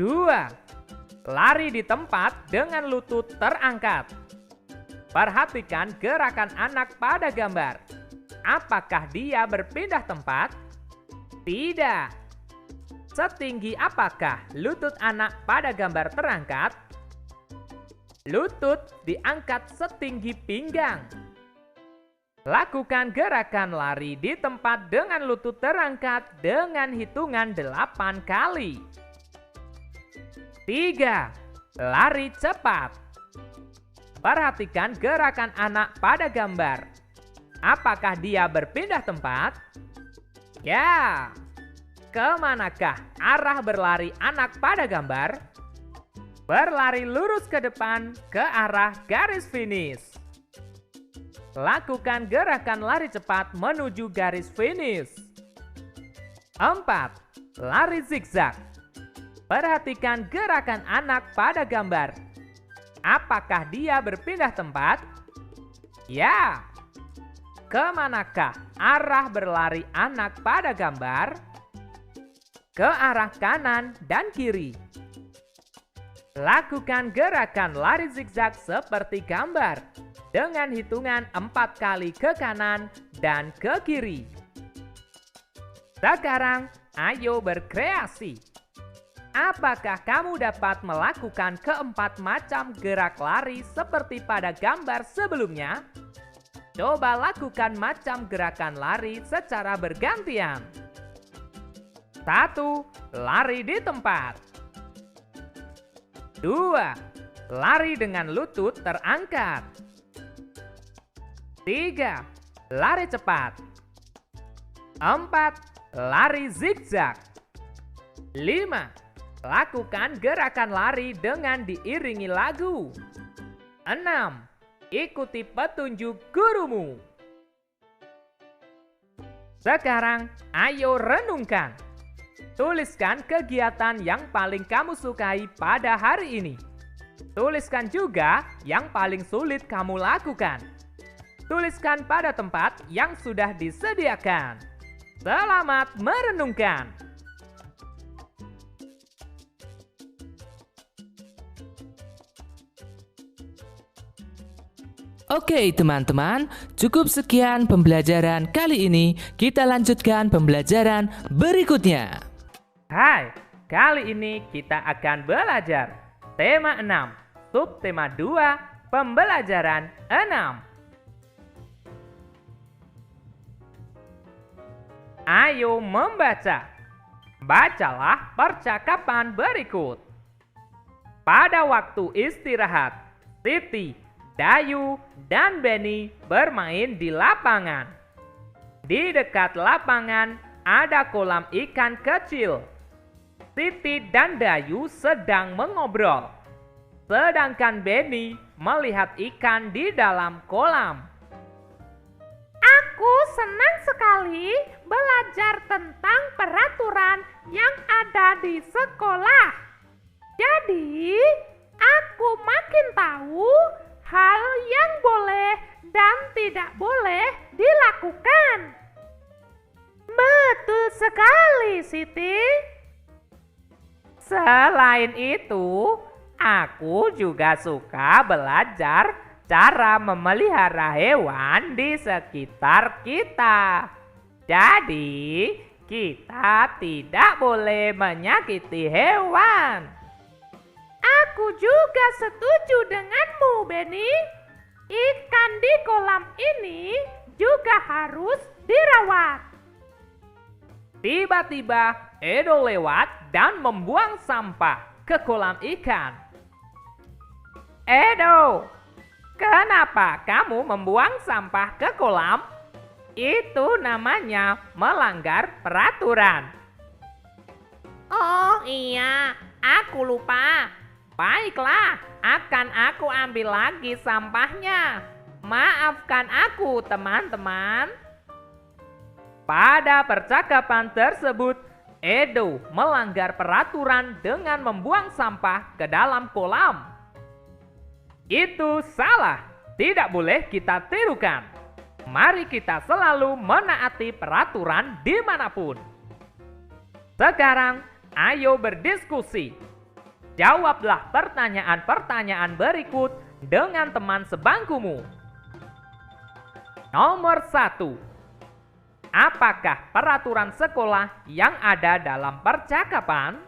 2. Lari di tempat dengan lutut terangkat. Perhatikan gerakan anak pada gambar. Apakah dia berpindah tempat? Tidak. Setinggi apakah lutut anak pada gambar terangkat? Lutut diangkat setinggi pinggang. Lakukan gerakan lari di tempat dengan lutut terangkat dengan hitungan 8 kali. 3. Lari cepat. Perhatikan gerakan anak pada gambar. Apakah dia berpindah tempat? Ya. Kemanakah arah berlari anak pada gambar? Berlari lurus ke depan ke arah garis finish. Lakukan gerakan lari cepat menuju garis finish. 4. Lari zigzag. Perhatikan gerakan anak pada gambar. Apakah dia berpindah tempat? Ya. Kemanakah arah berlari anak pada gambar? Ke arah kanan dan kiri. Lakukan gerakan lari zigzag seperti gambar dengan hitungan 4 kali ke kanan dan ke kiri. Sekarang, ayo berkreasi. Apakah kamu dapat melakukan keempat macam gerak lari seperti pada gambar sebelumnya? Coba lakukan macam gerakan lari secara bergantian. 1. Lari di tempat. 2. Lari dengan lutut terangkat. 3. Lari cepat. 4. Lari zigzag. 5. Lakukan gerakan lari dengan diiringi lagu. 6. Ikuti petunjuk gurumu. Sekarang, ayo renungkan. Tuliskan kegiatan yang paling kamu sukai pada hari ini. Tuliskan juga yang paling sulit kamu lakukan. Tuliskan pada tempat yang sudah disediakan. Selamat merenungkan. Oke teman-teman, cukup sekian pembelajaran kali ini. Kita lanjutkan pembelajaran berikutnya. Hai, kali ini kita akan belajar tema 6, subtema 2, pembelajaran 6. Ayo membaca. Bacalah percakapan berikut. Pada waktu istirahat, Siti, Dayu, dan Benny bermain di lapangan. Di dekat lapangan ada kolam ikan kecil. Siti dan Dayu sedang mengobrol, sedangkan Benny melihat ikan di dalam kolam. Aku senang sekali belajar tentang peraturan yang ada di sekolah. Jadi, aku makin tahu hal yang boleh dan tidak boleh dilakukan. Betul sekali, Siti. Selain itu, aku juga suka belajar cara memelihara hewan di sekitar kita. Jadi, kita tidak boleh menyakiti hewan. Aku juga setuju denganmu, Benny. Ikan di kolam ini juga harus dirawat. Tiba-tiba Edo lewat dan membuang sampah ke kolam ikan. Edo, kenapa kamu membuang sampah ke kolam? Itu namanya melanggar peraturan. Oh iya, aku lupa. Baiklah, akan aku ambil lagi sampahnya. Maafkan aku, teman-teman. Pada percakapan tersebut, Edo melanggar peraturan dengan membuang sampah ke dalam kolam. Itu salah, tidak boleh kita tirukan. Mari kita selalu menaati peraturan dimanapun. Sekarang, ayo berdiskusi. Jawablah pertanyaan-pertanyaan berikut dengan teman sebangkumu. Nomor 1. Apakah peraturan sekolah yang ada dalam percakapan?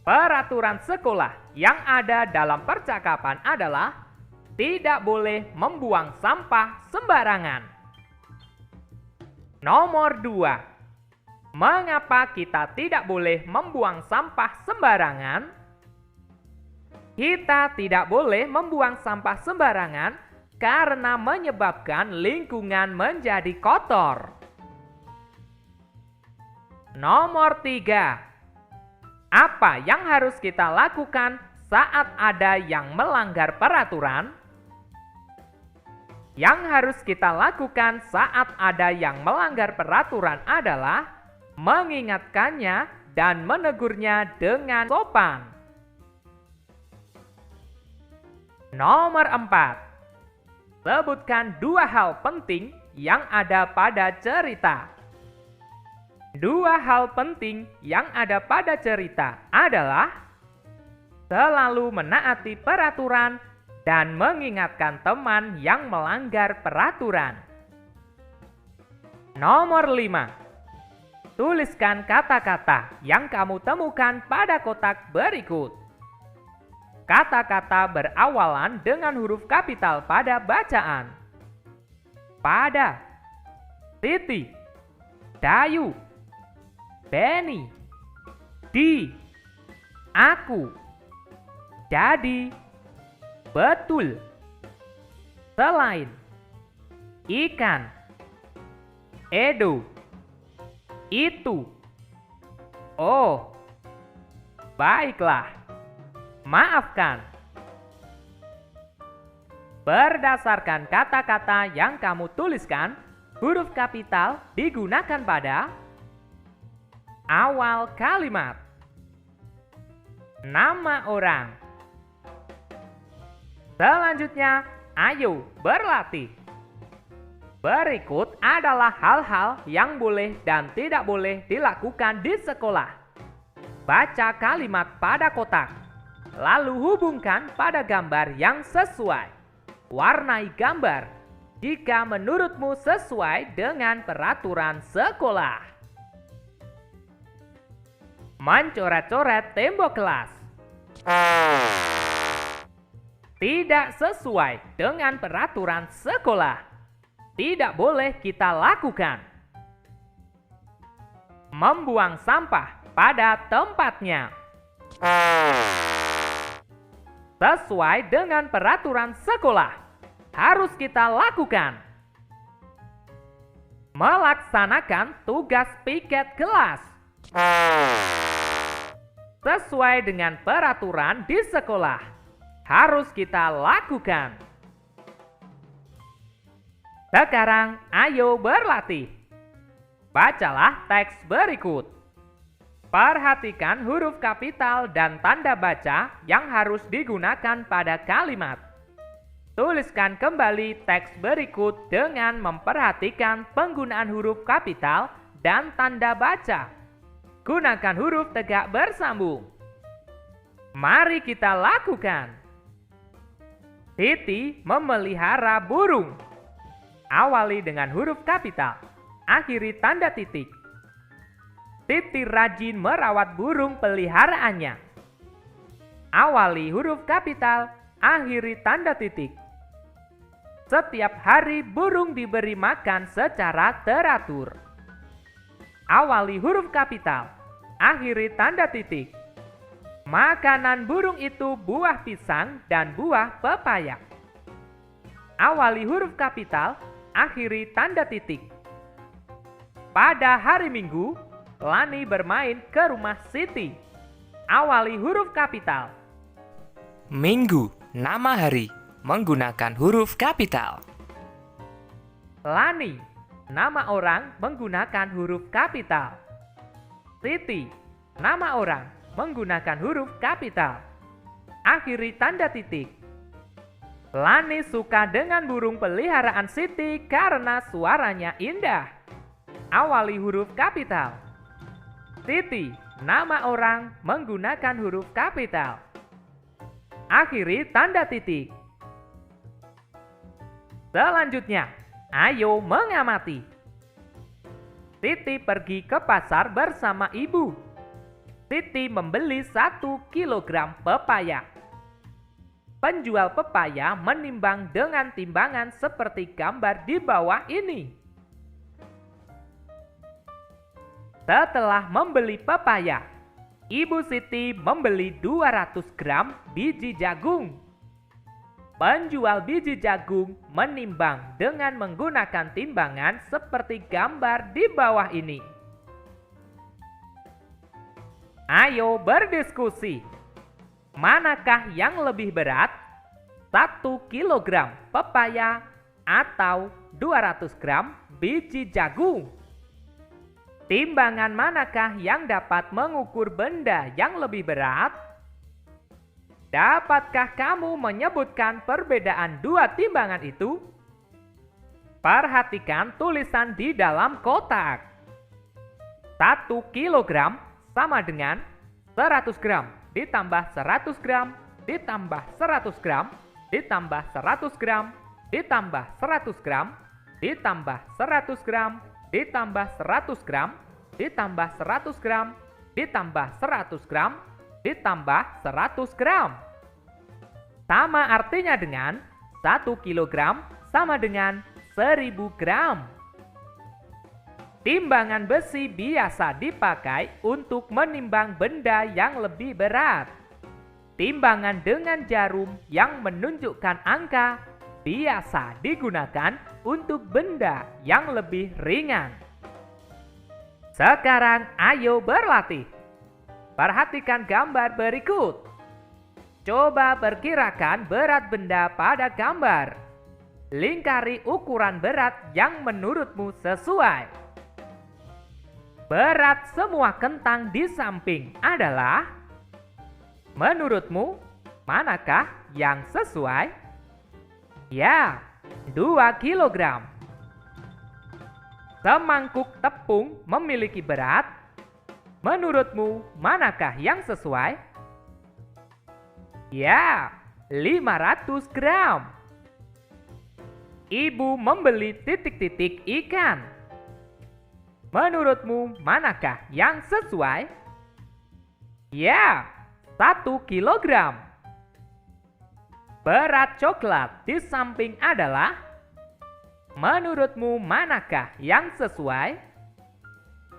Peraturan sekolah yang ada dalam percakapan adalah tidak boleh membuang sampah sembarangan. Nomor 2. Mengapa kita tidak boleh membuang sampah sembarangan? Kita tidak boleh membuang sampah sembarangan karena menyebabkan lingkungan menjadi kotor. Nomor 3. Apa yang harus kita lakukan saat ada yang melanggar peraturan? Yang harus kita lakukan saat ada yang melanggar peraturan adalah mengingatkannya dan menegurnya dengan sopan. Nomor 4. Sebutkan 2 hal penting yang ada pada cerita. 2 hal penting yang ada pada cerita adalah selalu menaati peraturan dan mengingatkan teman yang melanggar peraturan. Nomor 5. Tuliskan kata-kata yang kamu temukan pada kotak berikut. Kata-kata berawalan dengan huruf kapital pada bacaan. Pada, Titi, Dayu, Benny, di, aku, jadi, betul, selain, ikan, Edo, itu. Oh, baiklah. Maafkan. Berdasarkan kata-kata yang kamu tuliskan, huruf kapital digunakan pada awal kalimat. Nama orang. Selanjutnya, ayo berlatih. Berikut adalah hal-hal yang boleh dan tidak boleh dilakukan di sekolah. Baca kalimat pada kotak, lalu hubungkan pada gambar yang sesuai. Warnai gambar jika menurutmu sesuai dengan peraturan sekolah. Mencoret-coret tembok kelas. Tidak sesuai dengan peraturan sekolah. Tidak boleh kita lakukan. Membuang sampah pada tempatnya. Sesuai dengan peraturan sekolah. Harus kita lakukan. Melaksanakan tugas piket kelas. Sesuai dengan peraturan di sekolah. Harus kita lakukan. Sekarang, ayo berlatih. Bacalah teks berikut. Perhatikan huruf kapital dan tanda baca yang harus digunakan pada kalimat. Tuliskan kembali teks berikut dengan memperhatikan penggunaan huruf kapital dan tanda baca. Gunakan huruf tegak bersambung. Mari kita lakukan. Titi memelihara burung. Awali dengan huruf kapital, akhiri tanda titik. Titi rajin merawat burung peliharaannya. Awali huruf kapital, akhiri tanda titik. Setiap hari burung diberi makan secara teratur. Awali huruf kapital, akhiri tanda titik. Makanan burung itu buah pisang dan buah pepaya. Awali huruf kapital, akhiri tanda titik. Pada hari Minggu, Lani bermain ke rumah Siti. Awali huruf kapital. Minggu, nama hari, menggunakan huruf kapital. Lani, nama orang menggunakan huruf kapital. Siti, nama orang menggunakan huruf kapital. Akhiri tanda titik. Lani suka dengan burung peliharaan Siti karena suaranya indah. Awali huruf kapital. Siti, nama orang menggunakan huruf kapital. Akhiri tanda titik. Selanjutnya, ayo mengamati. Siti pergi ke pasar bersama ibu. Siti membeli 1 kilogram pepaya. Penjual pepaya menimbang dengan timbangan seperti gambar di bawah ini. Setelah membeli pepaya, Ibu Siti membeli 200 gram biji jagung. Penjual biji jagung menimbang dengan menggunakan timbangan seperti gambar di bawah ini. Ayo berdiskusi. Manakah yang lebih berat? 1 kilogram pepaya atau 200 gram biji jagung? Timbangan manakah yang dapat mengukur benda yang lebih berat? Dapatkah kamu menyebutkan perbedaan dua timbangan itu? Perhatikan tulisan di dalam kotak. 1 kilogram sama dengan 100 gram ditambah 100 gram ditambah 100 gram ditambah 100 gram ditambah 100 gram ditambah 100 gram ditambah 100 gram ditambah 100 gram ditambah 100 gram ditambah 100 gram. Sama artinya dengan 1 kilogram sama dengan 1000 gram. Timbangan besi biasa dipakai untuk menimbang benda yang lebih berat. Timbangan dengan jarum yang menunjukkan angka biasa digunakan untuk benda yang lebih ringan. Sekarang ayo berlatih. Perhatikan gambar berikut. Coba perkirakan berat benda pada gambar. Lingkari ukuran berat yang menurutmu sesuai. Berat semua kentang di samping adalah, menurutmu, manakah yang sesuai? Ya, 2 kilogram. Semangkuk tepung memiliki berat, menurutmu, manakah yang sesuai? Ya, 500 gram. Ibu membeli titik-titik ikan. Menurutmu, manakah yang sesuai? Ya, 1 kilogram. Berat coklat di samping adalah, menurutmu, manakah yang sesuai?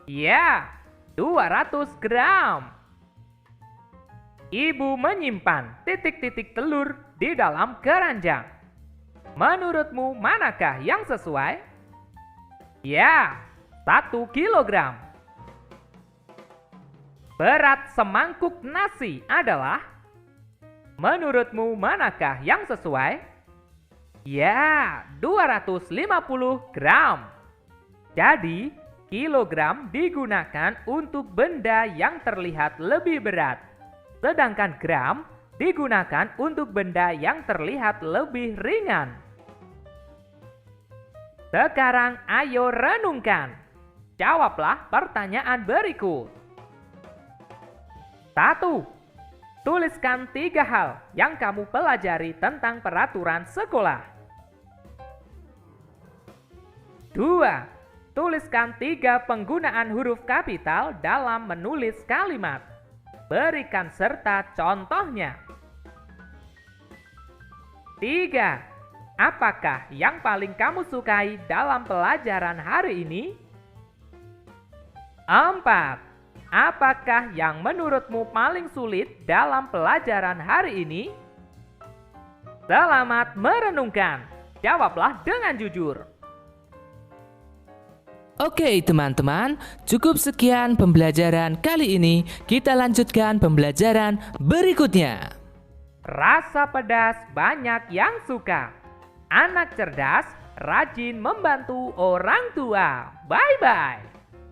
Ya, 200 gram. Ibu menyimpan titik-titik telur di dalam keranjang. Menurutmu, manakah yang sesuai? Ya, 1 kilogram. Berat semangkuk nasi adalah, menurutmu, manakah yang sesuai? Ya, 250 gram. Jadi, kilogram digunakan untuk benda yang terlihat lebih berat, sedangkan gram digunakan untuk benda yang terlihat lebih ringan. Sekarang ayo renungkan. Jawablah pertanyaan berikut. 1. Tuliskan 3 hal yang kamu pelajari tentang peraturan sekolah. 2. Tuliskan 3 penggunaan huruf kapital dalam menulis kalimat. Berikan serta contohnya. 3. apakah yang paling kamu sukai dalam pelajaran hari ini? 4. Apakah yang menurutmu paling sulit dalam pelajaran hari ini? Selamat merenungkan. Jawablah dengan jujur. Oke teman-teman, cukup sekian pembelajaran kali ini. Kita lanjutkan pembelajaran berikutnya. Rasa pedas banyak yang suka. Anak cerdas rajin membantu orang tua. Bye-bye.